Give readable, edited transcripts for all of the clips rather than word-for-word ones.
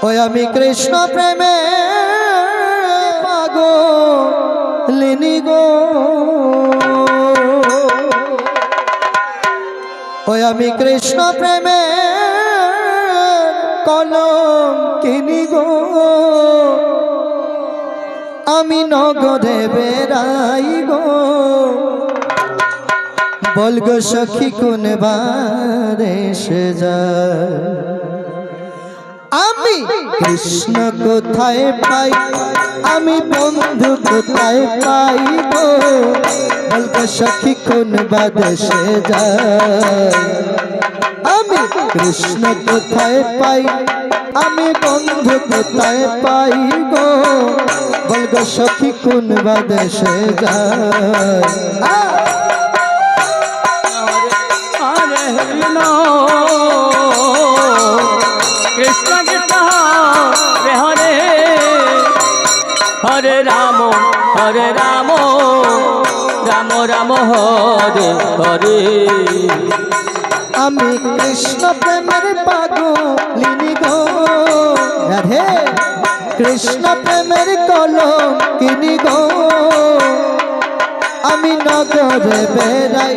ওই আমি কৃষ্ণ প্রেমে পাগলিনী গো, ওই আমি কৃষ্ণ প্রেমে কলঙ্কিনী গো। আমি নগরে বেড়াই গো, বল গো সখী কোন বারে সে যায়। আমি কৃষ্ণ কোথায় পাই, আমি বন্ধু কোথায় পাই গো, বল গো সখী কোন বাদেশে যায়। আমি কৃষ্ণ কোথায় পাই, আমি বন্ধু কোথায় পাই গো, বল গো সখী কোন বাদেশে যায়। कृष्ण कृष्ण हरे हरे राम राम राम हरे हरे। আমি কৃষ্ণ প্রেমের পাগলিনী গো, রাধে কৃষ্ণ প্রেমের কলঙ্কিনী গো। আমি নগরে বেড়াই,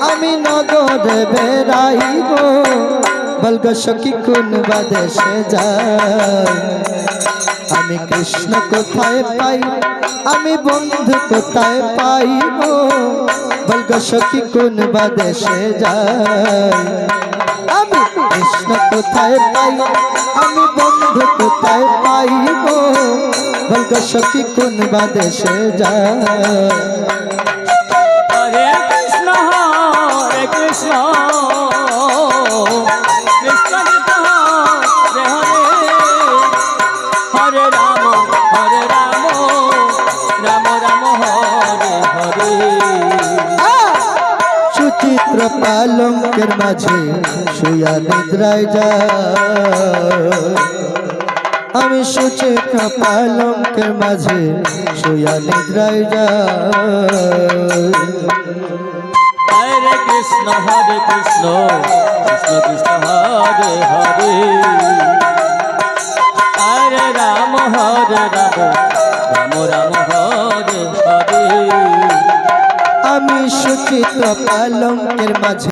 আমি নগরে বেড়াই গো, বল গো সখী কোন বাদেশে যায়। আমি কৃষ্ণ কোথায় পাই, আমি বন্ধু কোথায় পাই গো, বল গো সখী কোন বাদেশে যায়। আমি কৃষ্ণ কোথায় পাই, আমি বন্ধু কোথায় পাই গো, বল গো সখী কোন বাদেশে যায়। हरे कृष्ण कृष्ण कृष्ण हरे हरे राम राम राम हरे हरे। সুচিত্র পালঙ্কের মাঝে শুয়া নিদ্রায় যায়। আমি সুচিত্র পালঙ্কের মাঝে শুয়া নিদ্রায় যায়। हरे कृष्ण कृष्ण कृष्ण हरे हरे हरे राम राम राम हरे हरे। আমি সুচিত্র পালঙ্কের মাঝে